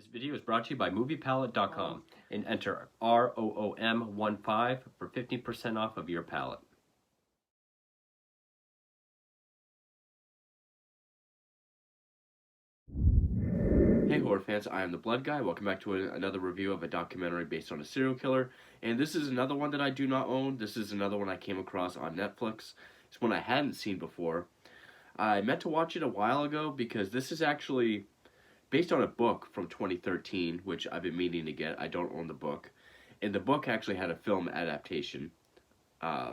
This video is brought to you by MoviePalette.com and enter ROOM15 for 15% off of your palette. Hey horror fans, I am the Blood Guy. Welcome back to another review of a documentary based on a serial killer. And this is another one that I do not own. This is another one I came across on Netflix. It's one I hadn't seen before. I meant to watch it a while ago because this is actually based on a book from 2013, which I've been meaning to get. I don't own the book. And the book actually had a film adaptation,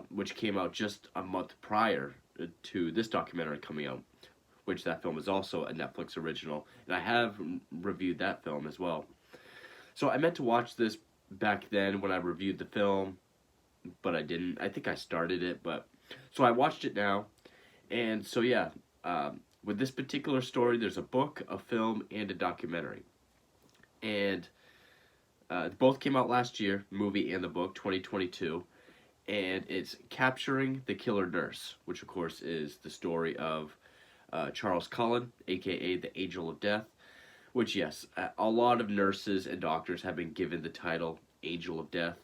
which came out just a month prior to this documentary coming out, which that film is also a Netflix original. And I have reviewed that film as well. So I meant to watch this back then when I reviewed the film, but I didn't. I think I started it, but... So I watched it now. And so yeah, with this particular story, there's a book, a film, and a documentary. And both came out last year, the movie and the book, 2022. And it's Capturing the Killer Nurse, which of course is the story of Charles Cullen, aka the Angel of Death. Which, yes, a lot of nurses and doctors have been given the title Angel of Death.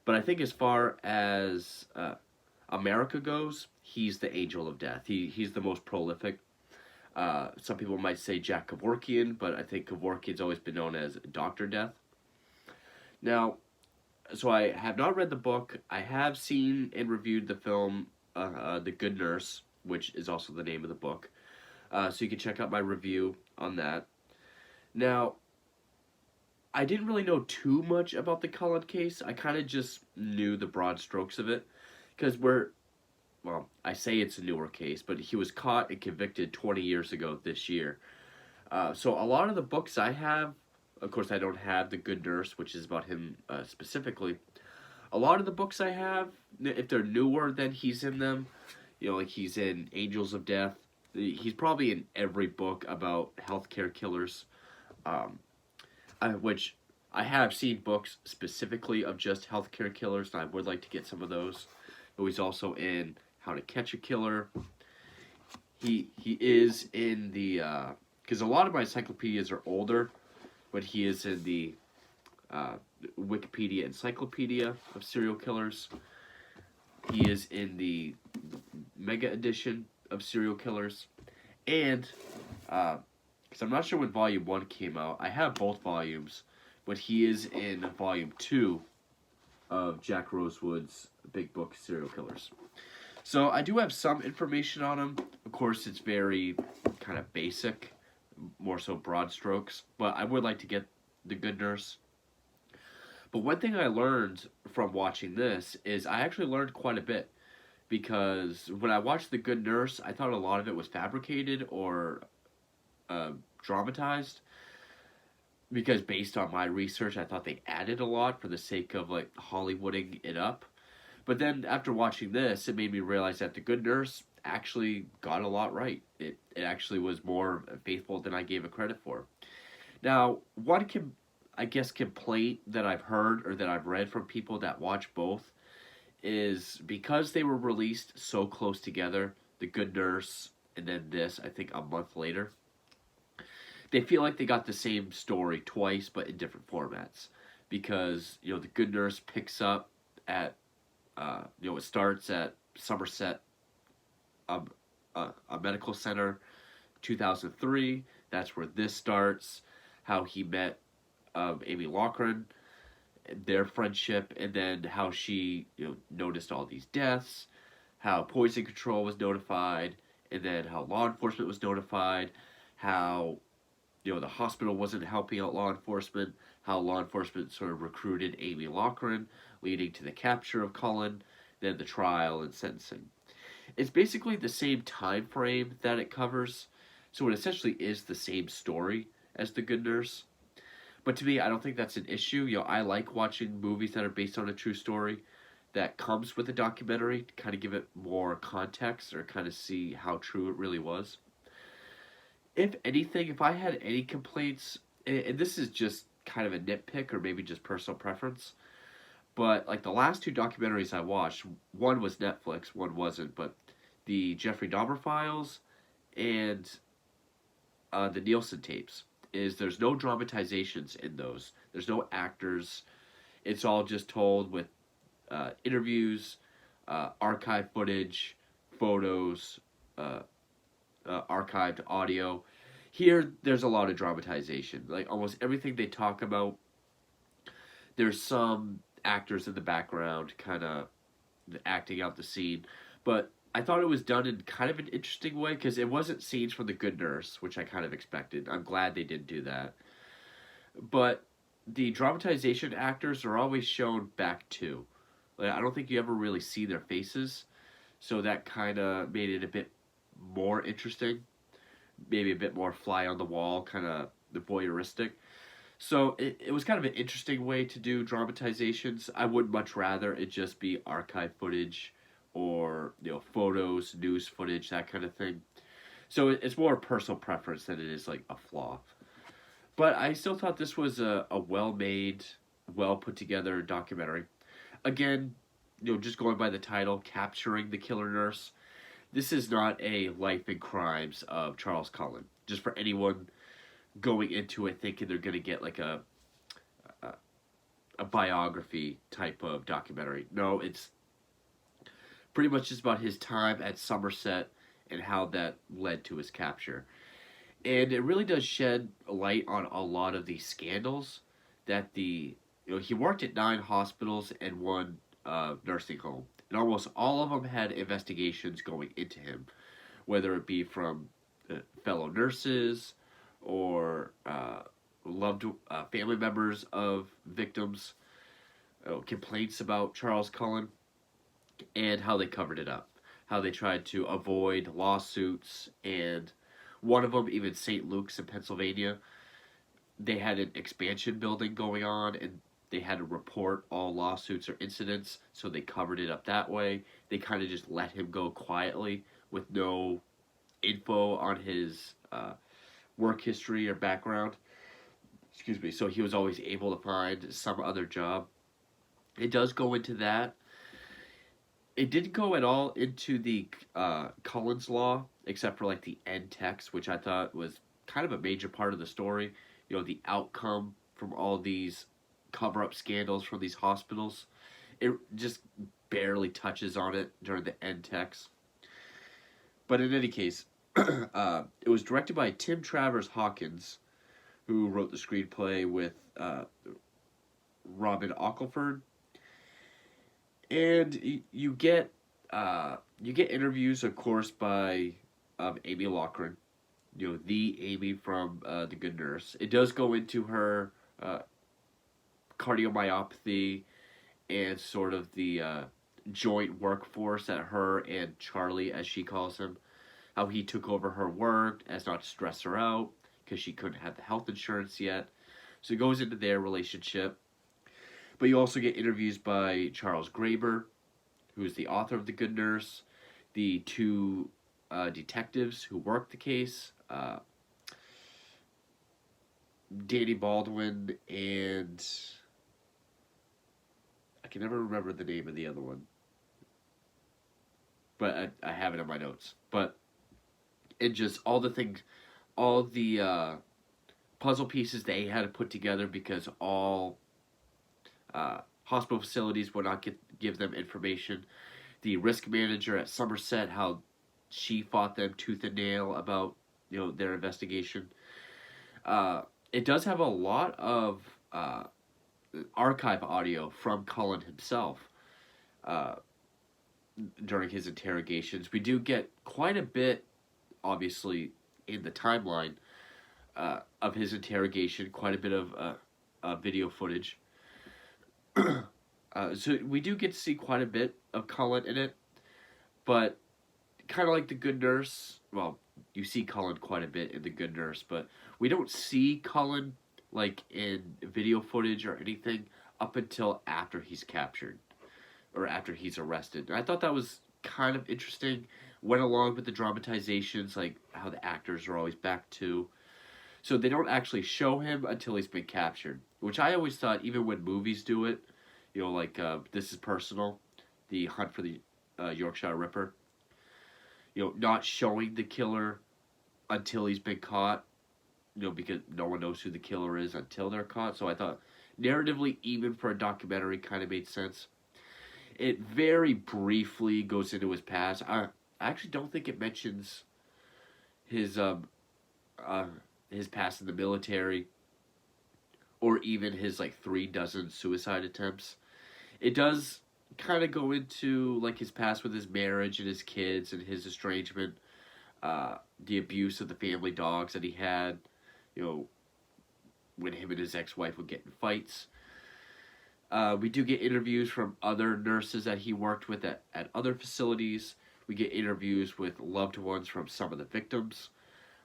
But I think as far as America goes, he's the Angel of Death. He's the most prolific. Some people might say Jack Kevorkian, but I think Kevorkian's always been known as Dr. Death. Now, so I have not read the book. I have seen and reviewed the film The Good Nurse, which is also the name of the book. So you can check out my review on that. Now, I didn't really know too much about the Cullen case. I kind of just knew the broad strokes of it. Because well, I say it's a newer case, but he was caught and convicted 20 years ago this year. So a lot of the books I have, of course I don't have The Good Nurse, which is about him specifically. A lot of the books I have, if they're newer than he's in them, you know, like he's in Angels of Death. He's probably in every book about healthcare killers, which I have seen books specifically of just healthcare killers, and I would like to get some of those. But he's also in How to Catch a Killer. He is in the because a lot of my encyclopedias are older, but he is in the Wikipedia Encyclopedia of Serial Killers. He is in the Mega Edition of Serial Killers, and because I'm not sure when Volume 1 came out, I have both volumes, but he is in Volume 2 of Jack Rosewood's Big Book Serial Killers. So I do have some information on him. Of course, it's very kind of basic, more so broad strokes, but I would like to get The Good Nurse. But one thing I learned from watching this is I actually learned quite a bit, because when I watched The Good Nurse, I thought a lot of it was fabricated or dramatized. Because based on my research, I thought they added a lot for the sake of like Hollywooding it up. But then after watching this, it made me realize that The Good Nurse actually got a lot right. It actually was more faithful than I gave it credit for. Now, one complaint that I've heard or that I've read from people that watch both is because they were released so close together, The Good Nurse and then this, I think a month later, they feel like they got the same story twice, but in different formats. Because, you know, The Good Nurse picks up at, it starts at Somerset, a medical center, 2003. That's where this starts. How he met Amy Lochran, their friendship, and then how she, noticed all these deaths, how poison control was notified, and then how law enforcement was notified, how the hospital wasn't helping out law enforcement, how law enforcement sort of recruited Amy Lochran, leading to the capture of Cullen, then the trial and sentencing. It's basically the same time frame that it covers, so it essentially is the same story as The Good Nurse. But to me, I don't think that's an issue. I like watching movies that are based on a true story that comes with a documentary to kind of give it more context or kind of see how true it really was. If anything, if I had any complaints, and this is just kind of a nitpick or maybe just personal preference, but like the last two documentaries I watched, one was Netflix, one wasn't, but the Jeffrey Dahmer files and the Nielsen tapes. is there's no dramatizations in those. There's no actors. It's all just told with interviews, archive footage, photos, uh, archived audio. Here, there's a lot of dramatization. Like almost everything they talk about, there's some actors in the background kind of acting out the scene. But I thought it was done in kind of an interesting way because it wasn't scenes from The Good Nurse, which I kind of expected. I'm glad they didn't do that. But the dramatization actors are always shown back too. Like, I don't think you ever really see their faces, so that kind of made it a bit more interesting, maybe a bit more fly on the wall, kind of the voyeuristic. So it was kind of an interesting way to do dramatizations. I would much rather it just be archive footage or photos, news footage, that kind of thing. So it's more a personal preference than it is like a flaw. But I still thought this was a well made, well put together documentary. Again, just going by the title, Capturing the Killer Nurse, this is not a life and crimes of Charles Cullen. Just for anyone going into it thinking they're going to get like a, a biography type of documentary. No, it's pretty much just about his time at Somerset and how that led to his capture. And it really does shed light on a lot of the scandals that he worked at 9 hospitals and 1 nursing home. And almost all of them had investigations going into him, whether it be from fellow nurses or loved family members of victims, complaints about Charles Cullen, and how they covered it up. How they tried to avoid lawsuits, and one of them, even St. Luke's in Pennsylvania, they had an expansion building going on, and they had to report all lawsuits or incidents, so they covered it up that way. They kind of just let him go quietly with no info on his work history or background. Excuse me. So he was always able to find some other job. It does go into that. It didn't go at all into the Cullen's Law, except for like the end text, which I thought was kind of a major part of the story. The outcome from all these cover-up scandals from these hospitals. It just barely touches on it during the end text. But in any case, it was directed by Tim Travers Hawkins, who wrote the screenplay with Robin Ockelford. And you get interviews, of course, by Amy Loughren, the Amy from The Good Nurse. It does go into her cardiomyopathy and sort of the joint workforce that her and Charlie, as she calls him, how he took over her work as not to stress her out because she couldn't have the health insurance yet. So it goes into their relationship. But you also get interviews by Charles Graeber, who is the author of The Good Nurse, the 2 detectives who worked the case, Danny Baldwin, and I can never remember the name of the other one. But I have it in my notes. But it just, all the puzzle pieces they had to put together because all hospital facilities would not give them information. The risk manager at Somerset, how she fought them tooth and nail about their investigation. It does have a lot of archive audio from Cullen himself during his interrogations. We do get quite a bit, obviously, in the timeline of his interrogation, quite a bit of video footage. So we do get to see quite a bit of Cullen in it, but kind of like The Good Nurse, well, you see Cullen quite a bit in The Good Nurse, but we don't see Cullen like in video footage or anything up until after he's captured or after he's arrested. And I thought that was kind of interesting. Went along with the dramatizations, like how the actors are always back to. So they don't actually show him until he's been captured, which I always thought, even when movies do it, like This Is Personal, The Hunt for the Yorkshire Ripper, not showing the killer until he's been caught. because no one knows who the killer is until they're caught. So I thought narratively, even for a documentary, kind of made sense. It very briefly goes into his past. I actually don't think it mentions his uh his past in the military, or even his like 3 dozen suicide attempts. It does kind of go into like his past with his marriage and his kids and his estrangement, the abuse of the family dogs that he had, you know, when him and his ex-wife would get in fights. We do get interviews from other nurses that he worked with at other facilities. We get interviews with loved ones from some of the victims.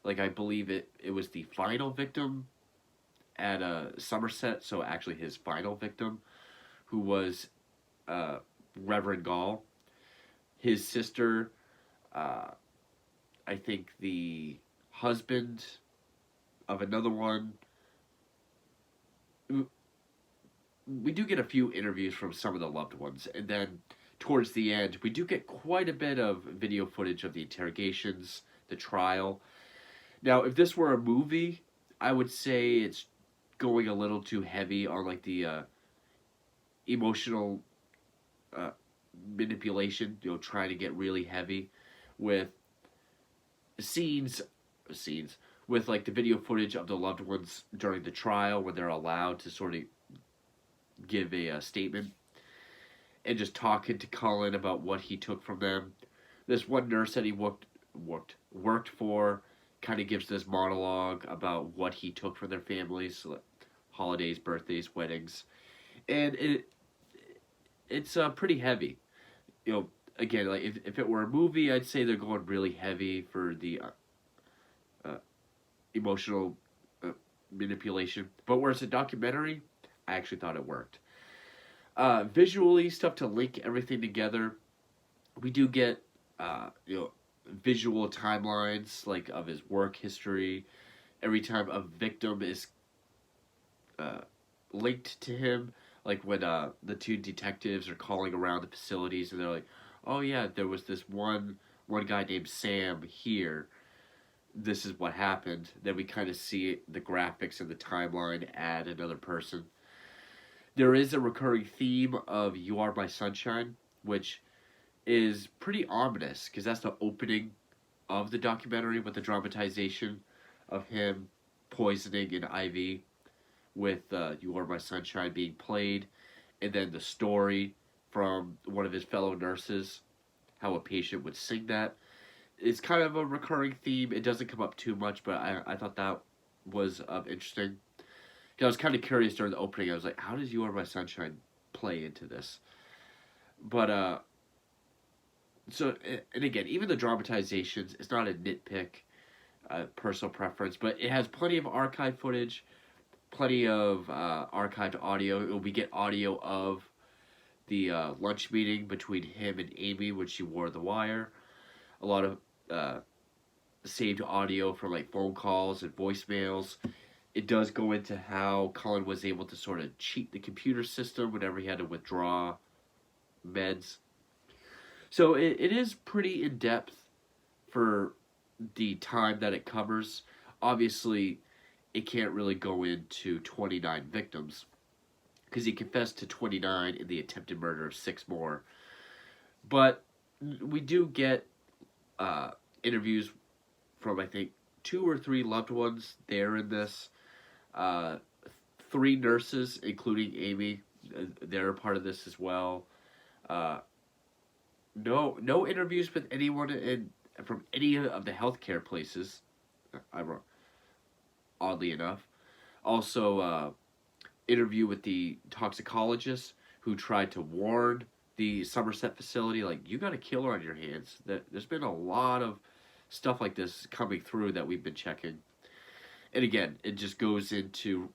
Like, I believe it was the final victim at Somerset, so actually his final victim, who was Reverend Gall. His sister, I think the husband of another one. We do get a few interviews from some of the loved ones, and then towards the end, we do get quite a bit of video footage of the interrogations, the trial. Now, if this were a movie, I would say it's going a little too heavy on like the emotional manipulation, trying to get really heavy with scenes with like the video footage of the loved ones during the trial when they're allowed to sort of give a statement and just talking to Cullen about what he took from them. This one nurse that he worked for kind of gives this monologue about what he took from their families, like holidays, birthdays, weddings, and it's pretty heavy. Again, like if it were a movie, I'd say they're going really heavy for the emotional manipulation. But where it's a documentary, I actually thought it worked. Visually, stuff to link everything together. We do get visual timelines like of his work history. Every time a victim is linked to him, like when the 2 detectives are calling around the facilities and they're like, "Oh yeah, there was this one guy named Sam here. This is what happened." Then we kind of see the graphics and the timeline add another person. There is a recurring theme of "You Are My Sunshine," which is pretty ominous because that's the opening of the documentary with the dramatization of him poisoning an IV with "You Are My Sunshine" being played, and then the story from one of his fellow nurses, how a patient would sing that. It's kind of a recurring theme. It doesn't come up too much, but I thought that was interesting. I was kind of curious during the opening. I was like, how does "You Are My Sunshine" play into this? But, so, and again, even the dramatizations, it's not a nitpick, personal preference, but it has plenty of archive footage, plenty of archived audio. We get audio of the lunch meeting between him and Amy when she wore the wire. A lot of saved audio from like phone calls and voicemails. It does go into how Cullen was able to sort of cheat the computer system whenever he had to withdraw meds. So it is pretty in-depth for the time that it covers. Obviously, it can't really go into 29 victims because he confessed to 29 in the attempted murder of 6 more. But we do get interviews from, I think, 2 or 3 loved ones there in this. 3 nurses, including Amy, they're a part of this as well. No interviews with anyone from any of the healthcare places. Oddly enough. Also, interview with the toxicologist who tried to warn the Somerset facility, like, you got a killer on your hands. There's been a lot of stuff like this coming through that we've been checking. And again, it just goes into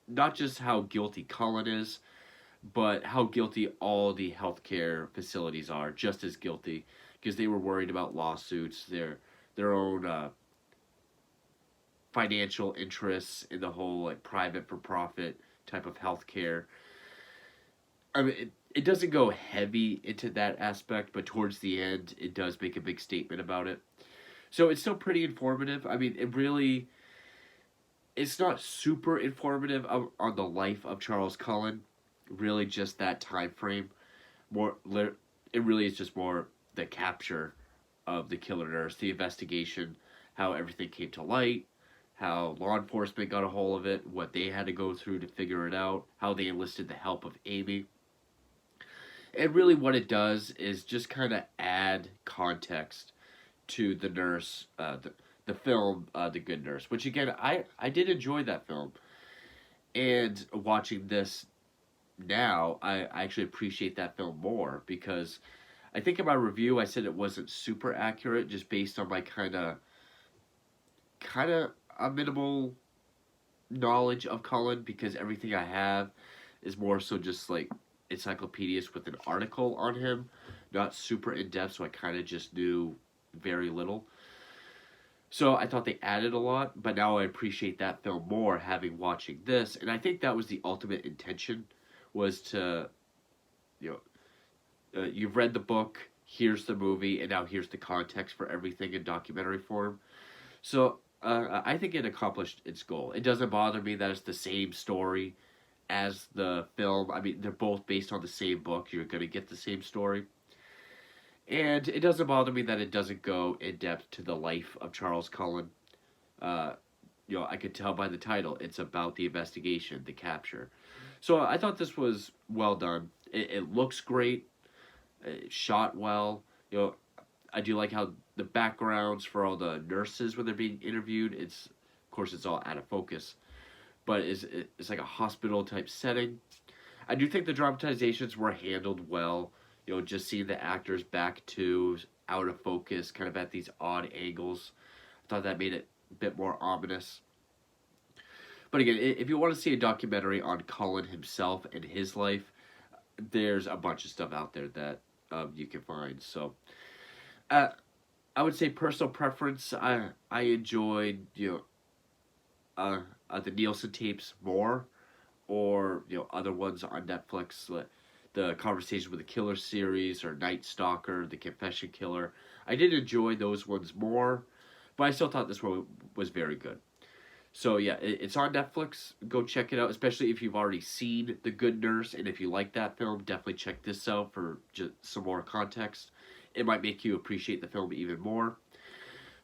not just how guilty Cullen is, but how guilty all the healthcare facilities are, just as guilty, because they were worried about lawsuits, their own financial interests in the whole like private for profit type of healthcare. I mean, it doesn't go heavy into that aspect, but towards the end, it does make a big statement about it. So it's still pretty informative. I mean, it really It's not super informative on the life of Charles Cullen. Really, just that time frame. More, it really is just more the capture of the killer nurse, the investigation, how everything came to light, how law enforcement got a hold of it, what they had to go through to figure it out, how they enlisted the help of Amy. And really, what it does is just kind of add context to the nurse, the film, The Good Nurse, which again, I did enjoy that film. And watching this now, I actually appreciate that film more because I think in my review I said it wasn't super accurate just based on my kind of a minimal knowledge of Cullen because everything I have is more so just like encyclopedias with an article on him, not super in depth, so I kind of just knew very little. So I thought they added a lot, but now I appreciate that film more having watching this, and I think that was the ultimate intention was to, you you've read the book, here's the movie, and now here's the context for everything in documentary form. So I think it accomplished its goal. It doesn't bother me that it's the same story as the film. I mean, they're both based on the same book. You're going to get the same story. And it doesn't bother me that it doesn't go in depth to the life of Charles Cullen. Uh, I could tell by the title, it's about the investigation, the capture. So I thought this was well done. It looks great. It shot well. I do like how the backgrounds for all the nurses when they're being interviewed. Of course, it's all out of focus, but it's like a hospital type setting. I do think the dramatizations were handled well. Just seeing the actors back to out of focus, kind of at these odd angles. I thought that made it a bit more ominous. But again, if you want to see a documentary on Cullen himself and his life, there's a bunch of stuff out there that you can find. So, uh, I would say personal preference. I enjoyed the Nielsen tapes more, or other ones on Netflix, like the Conversation with the Killer series or Night Stalker, The Confession Killer. I did enjoy those ones more, but I still thought this one was very good. So yeah, it's on Netflix. Go check it out, especially if you've already seen The Good Nurse, and if you like that film, definitely check this out for just some more context. It might make you appreciate the film even more.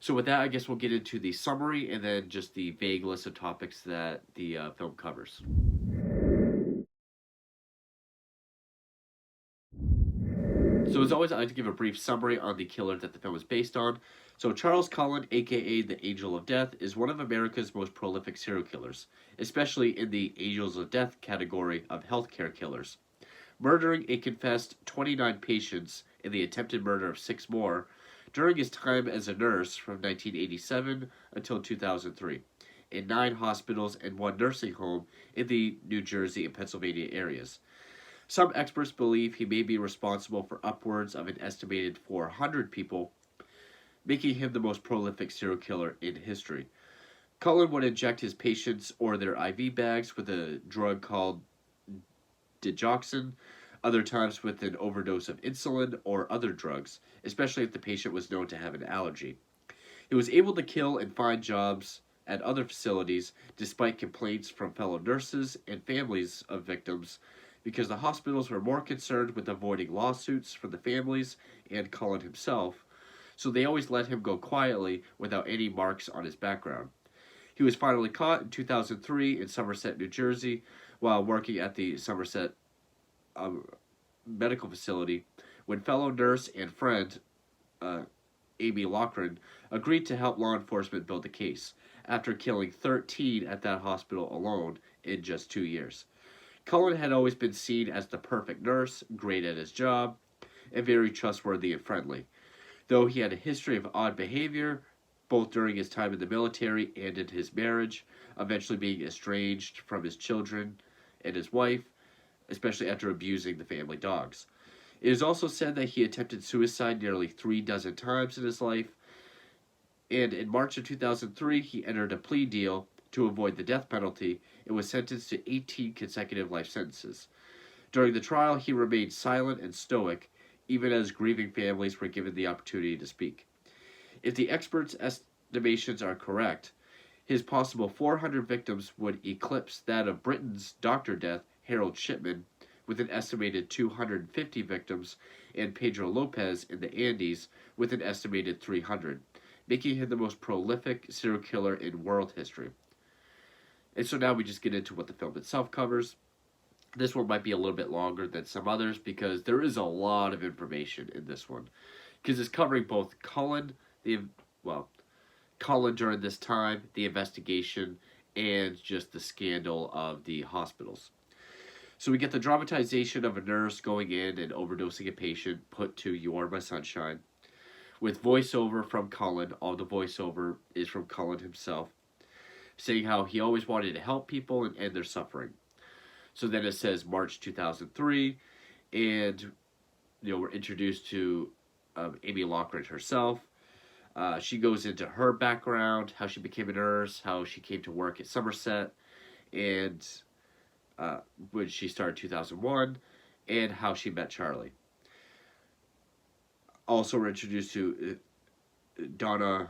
So with that, I guess we'll get into the summary and then just the vague list of topics that the film covers. So as always, I like to give a brief summary on the killer that the film is based on. So Charles Cullen, aka the Angel of Death, is one of America's most prolific serial killers, especially in the Angels of Death category of healthcare killers. Murdering a confessed 29 patients in the attempted murder of 6 more during his time as a nurse from 1987 until 2003 in 9 hospitals and 1 nursing home in the New Jersey and Pennsylvania areas. Some experts believe he may be responsible for upwards of an estimated 400 people, making him the most prolific serial killer in history. Cullen would inject his patients or their IV bags with a drug called digoxin, other times with an overdose of insulin or other drugs, especially if the patient was known to have an allergy. He was able to kill and find jobs at other facilities despite complaints from fellow nurses and families of victims because the hospitals were more concerned with avoiding lawsuits from the families and Cullen himself, so they always let him go quietly without any marks on his background. He was finally caught in 2003 in Somerset, New Jersey, while working at the Somerset medical facility, when fellow nurse and friend Amy Lochran agreed to help law enforcement build the case, after killing 13 at that hospital alone in just 2 years. Cullen had always been seen as the perfect nurse, great at his job, and very trustworthy and friendly, though he had a history of odd behavior, both during his time in the military and in his marriage, eventually being estranged from his children and his wife, especially after abusing the family dogs. It is also said that he attempted suicide nearly 36 times in his life, and in March of 2003 he entered a plea deal to avoid the death penalty and was sentenced to 18 consecutive life sentences. During the trial, he remained silent and stoic, even as grieving families were given the opportunity to speak. If the experts' estimations are correct, His possible 400 victims would eclipse that of Britain's Doctor Death, Harold Shipman, with an estimated 250 victims, and Pedro Lopez in the Andes with an estimated 300, making him the most prolific serial killer in world history. And so now we just get into what the film itself covers. This one might be a little bit longer than some others because there is a lot of information in this one. Because it's covering both Cullen, Cullen during this time, the investigation, and just the scandal of the hospitals. So we get the dramatization of a nurse going in and overdosing a patient put to You Are My Sunshine. With voiceover from Cullen, all the voiceover is from Cullen himself, saying how he always wanted to help people and end their suffering. So then it says March 2003, and we're introduced to Amy Lockridge herself. She goes into her background, how she became a nurse, how she came to work at Somerset, and when she started 2001, and how she met Charlie. Also, we're introduced to Donna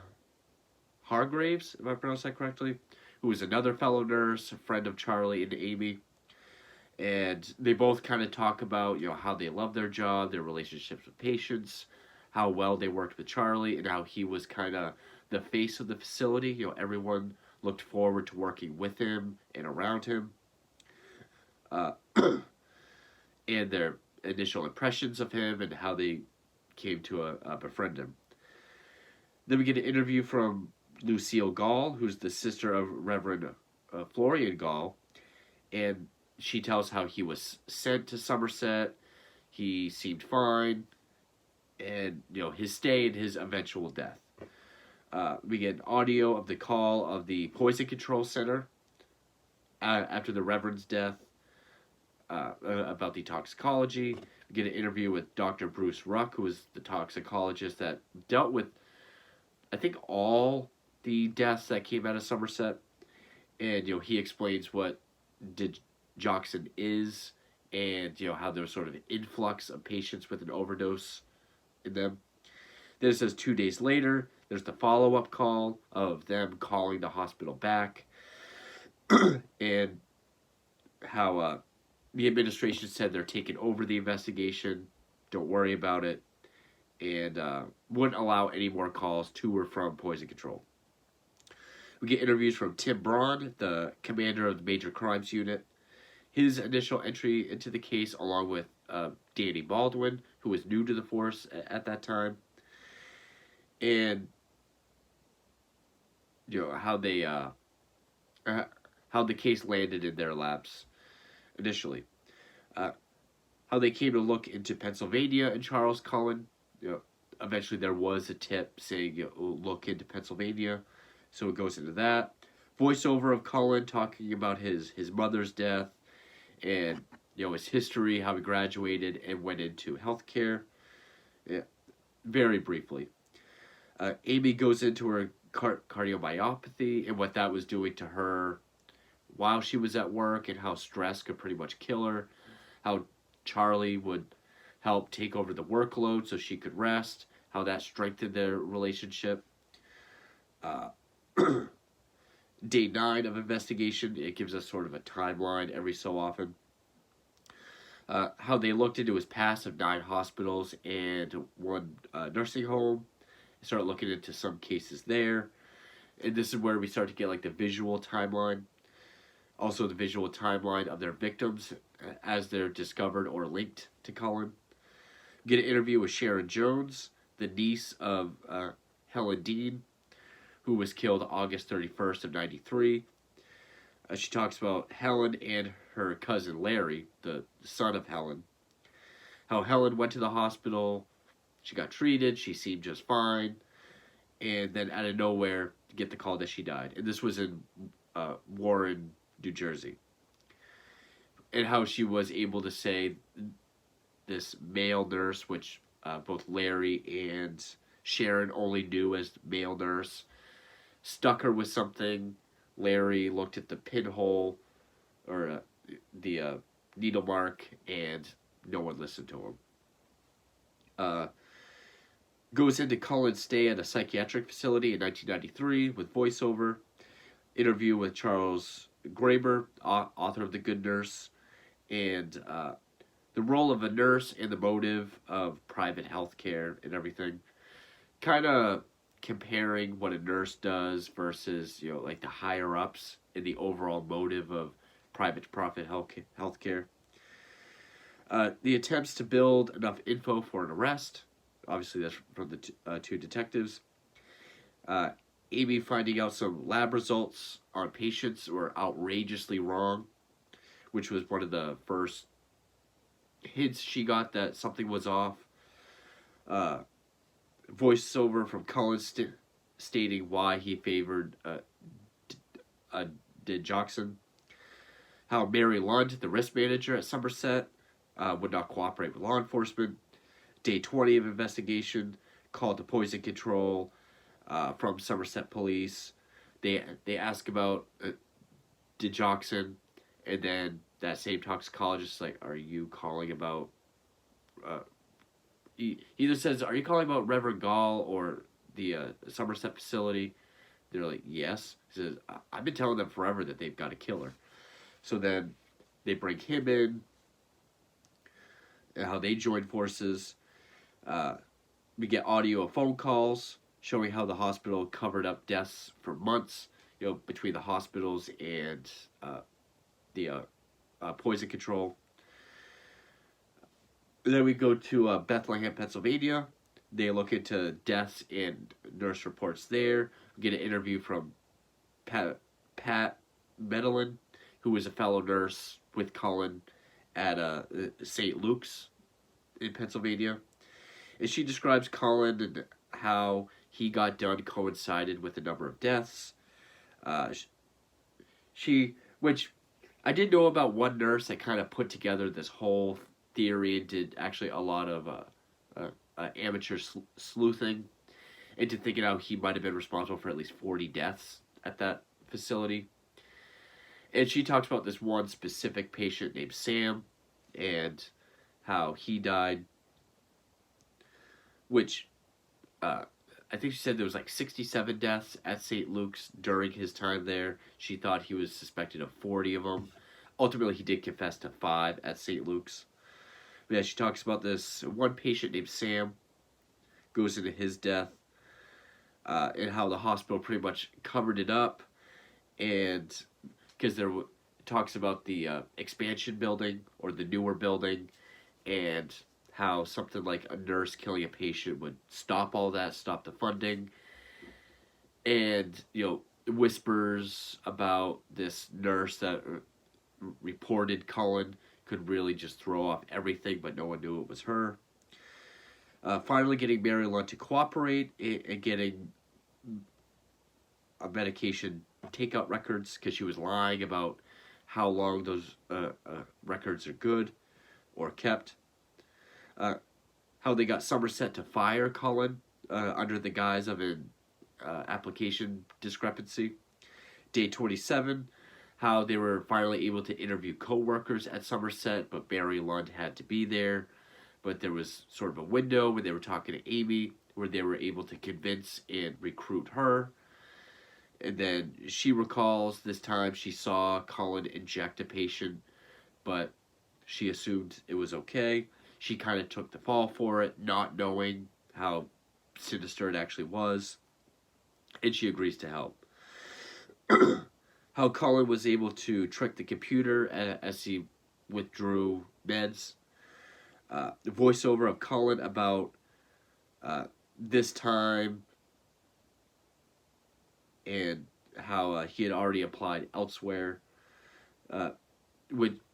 Hargraves, if I pronounced that correctly, who is another fellow nurse, a friend of Charlie and Amy. And they both kind of talk about, how they love their job, their relationships with patients, how well they worked with Charlie, and how he was kind of the face of the facility. Everyone looked forward to working with him and around him. And their initial impressions of him and how they came to befriend him. Then we get an interview from Lucille Gall, who's the sister of Reverend Florian Gall, and she tells how he was sent to Somerset, he seemed fine, and his stay and his eventual death. We get audio of the call of the Poison Control Center after the Reverend's death, about the toxicology. We get an interview with Dr. Bruce Ruck, who was the toxicologist that dealt with, I think, all the deaths that came out of Somerset. And, he explains what digoxin is and, how there's sort of an influx of patients with an overdose in them. Then it says 2 days later, there's the follow-up call of them calling the hospital back and how the administration said they're taking over the investigation, don't worry about it, and wouldn't allow any more calls to or from Poison Control. We get interviews from Tim Braun, the commander of the Major Crimes Unit, his initial entry into the case, along with Danny Baldwin, who was new to the force at that time, and how they how the case landed in their laps initially. How they came to look into Pennsylvania and Charles Cullen. Eventually there was a tip saying, look into Pennsylvania. So it goes into that. Voiceover of Cullen talking about his mother's death and, his history, how he graduated and went into healthcare. Yeah, very briefly. Amy goes into her cardiomyopathy and what that was doing to her while she was at work and how stress could pretty much kill her. How Charlie would help take over the workload so she could rest. How that strengthened their relationship. Day 9 of investigation, it gives us sort of a timeline every so often. How they looked into his past of 9 hospitals and 1 nursing home. Started looking into some cases there. And this is where we start to get like the visual timeline. Also the visual timeline of their victims as they're discovered or linked to Cullen. Get an interview with Sharon Jones, the niece of Helen Dean, who was killed August 31st of 93. She talks about Helen and her cousin Larry, the son of Helen. How Helen went to the hospital, she got treated, she seemed just fine, and then out of nowhere, get the call that she died. And this was in Warren, New Jersey. And how she was able to say this male nurse, which both Larry and Sharon only knew as male nurse, stuck her with something. Larry looked at the pinhole or the needle mark, and no one listened to him. Goes into Cullen's stay at a psychiatric facility in 1993 with voiceover. interview with Charles Graeber, author of The Good Nurse, and the role of a nurse and the motive of private healthcare and everything. Kind of comparing what a nurse does versus, like the higher ups in the overall motive of private profit healthcare. The attempts to build enough info for an arrest. Obviously, that's from the two detectives. Amy finding out some lab results on patients were outrageously wrong, which was one of the first hints she got that something was off. Voiceover from Cullen stating why he favored Digoxin. How Mary Lund, the risk manager at Somerset, would not cooperate with law enforcement. Day 20 of investigation, called to poison control from Somerset police. They ask about Digoxin, and then that same toxicologist is like, "Are you calling about?" He either says, "Are you calling about Reverend Gall or the Somerset facility?" They're like, "Yes." He says, "I've been telling them forever that they've got a killer." So then they bring him in, and how they join forces. We get audio of phone calls showing how the hospital covered up deaths for months, between the hospitals and the poison control. Then we go to Bethlehem, Pennsylvania. They look into deaths and nurse reports there. We get an interview from Pat Medellin, who was a fellow nurse with Cullen at St. Luke's in Pennsylvania. And she describes Cullen and how he got done coincided with the number of deaths. Which I did know about one nurse that kind of put together this whole theory and did actually a lot of amateur sleuthing into thinking how he might have been responsible for at least 40 deaths at that facility. And she talks about this one specific patient named Sam and how he died, which I think she said there was like 67 deaths at St. Luke's during his time there. She thought he was suspected of 40 of them. Ultimately, he did confess to 5 at St. Luke's. But yeah, she talks about this one patient named Sam, goes into his death, and how the hospital pretty much covered it up, and because talks about the expansion building or the newer building, and how something like a nurse killing a patient would stop all that, stop the funding, and whispers about this nurse that reported Cullen could really just throw off everything, but no one knew it was her. Finally getting Mary Lund to cooperate and getting a medication takeout records, because she was lying about how long those records are good or kept. How they got Somerset to fire Cullen under the guise of an application discrepancy. Day 27, how they were finally able to interview co-workers at Somerset, but Mary Lund had to be there. But there was sort of a window where they were talking to Amy, where they were able to convince and recruit her. And then she recalls this time she saw Cullen inject a patient, but she assumed it was okay. She kind of took the fall for it, not knowing how sinister it actually was. And she agrees to help. How Cullen was able to trick the computer as he withdrew meds. The voiceover of Cullen about this time and how he had already applied elsewhere. It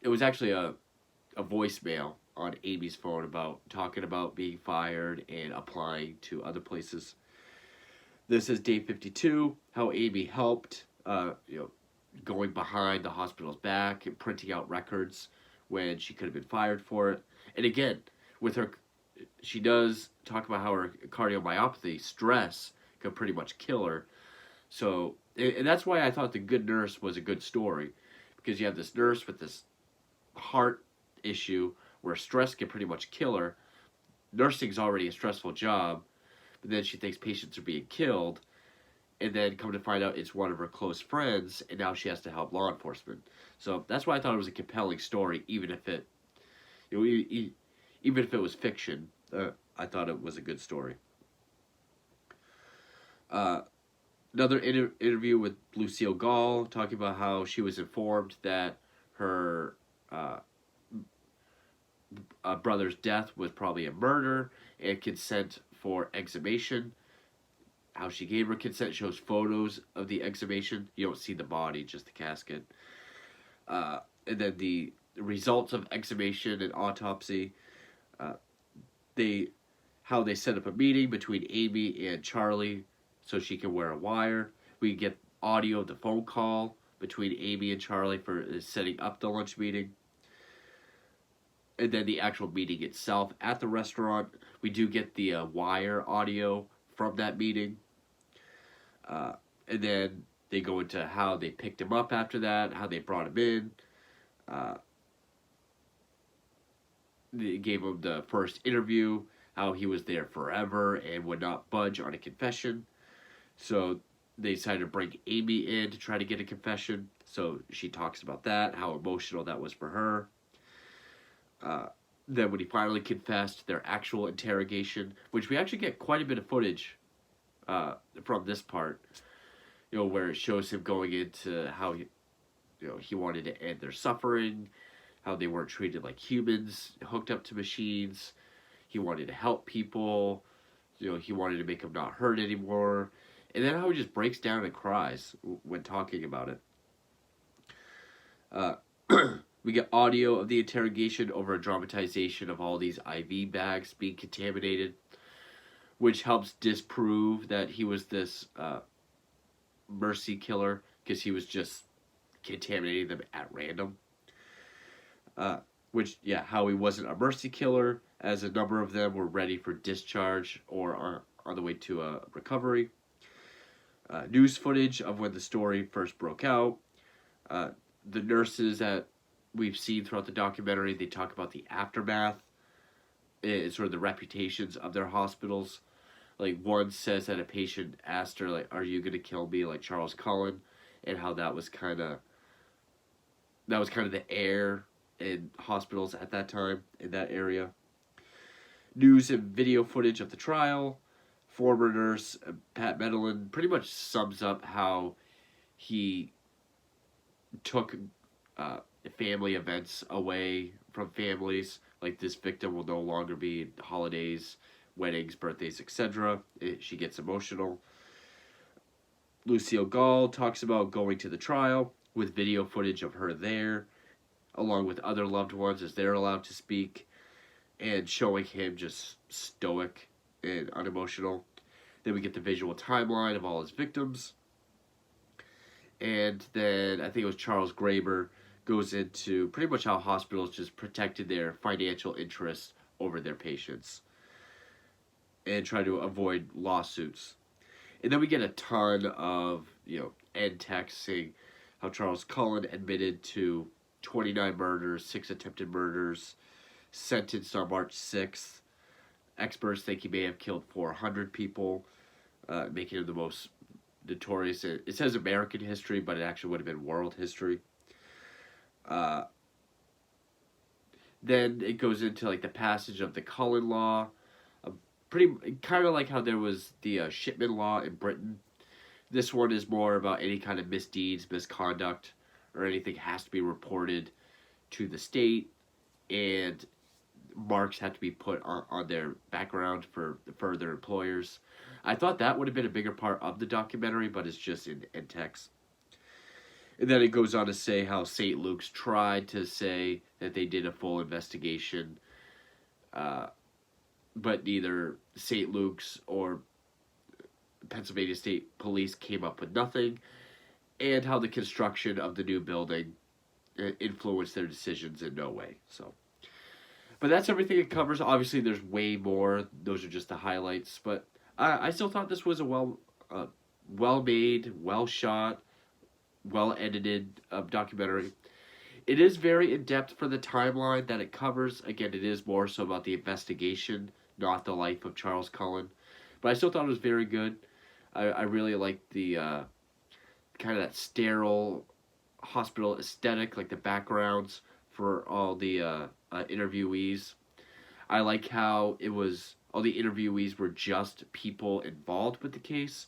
was actually a voicemail on Amy's phone about talking about being fired and applying to other places. This is day 52, how Amy helped, going behind the hospital's back and printing out records when she could have been fired for it. And again, with her, she does talk about how her cardiomyopathy, stress, could pretty much kill her. So, and that's why I thought The Good Nurse was a good story, because you have this nurse with this heart issue where stress can pretty much kill her. Nursing's already a stressful job, but then she thinks patients are being killed, and then come to find out it's one of her close friends, and now she has to help law enforcement. So that's why I thought it was a compelling story, even if it, even if it was fiction. I thought it was a good story. Uh, Another interview with Lucille Gall talking about how she was informed that her uh, brother's death was probably a murder, and consent for exhumation. How she gave her consent shows photos of the exhumation. You don't see the body, just the casket. And then the results of exhumation and autopsy. Uh, they how they set up a meeting between Amy and Charlie so she can wear a wire. We get audio of the phone call between Amy and Charlie for setting up the lunch meeting. And then the actual meeting itself at the restaurant. We do get the wire audio from that meeting. And then they go into how they picked him up after that, how they brought him in. They gave him the first interview, how he was there forever and would not budge on a confession. So they decided to bring Amy in to try to get a confession. So she talks about that, how emotional that was for her. Then when he finally confessed, their actual interrogation, which we actually get quite a bit of footage from this part, where it shows him going into how he wanted to end their suffering, how they weren't treated like humans, hooked up to machines. He wanted to help people. He wanted to make them not hurt anymore. And then how he just breaks down and cries when talking about it. We get audio of the interrogation over a dramatization of all these IV bags being contaminated, which helps disprove that he was this mercy killer, because he was just contaminating them at random. How he wasn't a mercy killer, as a number of them were ready for discharge or are on the way to recovery. News footage of when the story first broke out. The nurses that we've seen throughout the documentary, they talk about the aftermath and sort of the reputations of their hospitals. Like, one says that a patient asked her, like, "Are you going to kill me like Charles Cullen?" And how that was kind of the air in hospitals at that time in that area. News and video footage of the trial. Former nurse Pat Medellin pretty much sums up how he took family events away from families. Like, this victim will no longer be holidays, weddings, birthdays, etc. She gets emotional. Lucille Gall talks about going to the trial with video footage of her there, along with other loved ones as they're allowed to speak, and showing him just stoic and unemotional. Then we get the visual timeline of all his victims. And then I think it was Charles Graeber goes into pretty much how hospitals just protected their financial interests over their patients and try to avoid lawsuits. And then we get a ton of, end text saying how Charles Cullen admitted to 29 murders, 6 attempted murders, sentenced on March 6th. Experts think he may have killed 400 people, making him the most notorious. It says American history, but it actually would have been world history. Then it goes into like the passage of the Cullen Law, pretty kind of like how there was the Shipman Law in Britain. This one is more about any kind of misdeeds, misconduct, or anything has to be reported to the state, and marks have to be put on their background for their employers. I thought that would have been a bigger part of the documentary, but it's just in text. And then it goes on to say how St. Luke's tried to say that they did a full investigation, but neither St. Luke's or Pennsylvania State Police came up with nothing, and how the construction of the new building influenced their decisions in no way. So, but that's everything it covers. Obviously, there's way more. Those are just the highlights, but I still thought this was a well-made, well-shot, well-edited documentary. It is very in-depth for the timeline that it covers. Again, it is more so about the investigation, not the life of Charles Cullen. But I still thought it was very good. I really like the kind of that sterile hospital aesthetic, like the backgrounds for all the interviewees. I like how it was all the interviewees were just people involved with the case.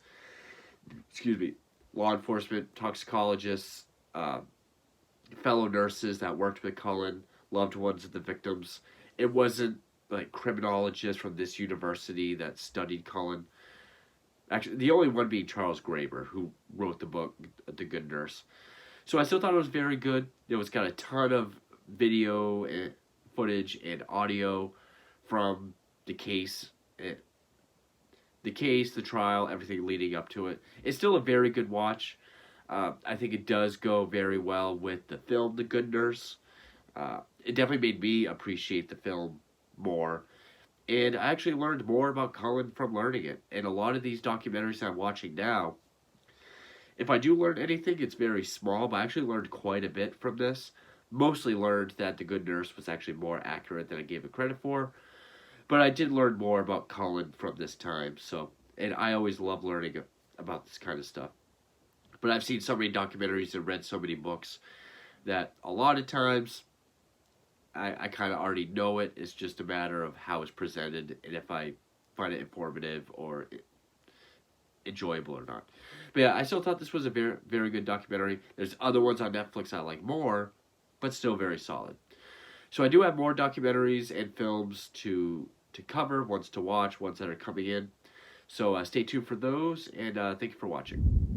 Excuse me, law enforcement, toxicologists, fellow nurses that worked with Cullen, loved ones of the victims. It wasn't like criminologists from this university that studied Cullen. Actually, the only one being Charles Graeber, who wrote the book The Good Nurse. So I still thought it was very good. It was got a ton of video and footage and audio from the case, the trial, everything leading up to it. It's still a very good watch. I think it does go very well with the film The Good Nurse. It definitely made me appreciate the film more. And I actually learned more about Cullen from learning it. And a lot of these documentaries I'm watching now, if I do learn anything, it's very small, but I actually learned quite a bit from this. Mostly learned that The Good Nurse was actually more accurate than I gave it credit for. But I did learn more about Cullen from this time. And I always love learning about this kind of stuff. But I've seen so many documentaries and read so many books that a lot of times I kind of already know it. It's just a matter of how it's presented and if I find it informative or enjoyable or not. But yeah, I still thought this was a very, very good documentary. There's other ones on Netflix I like more, but still very solid. So I do have more documentaries and films to cover, ones to watch, ones that are coming in. So stay tuned for those, and thank you for watching.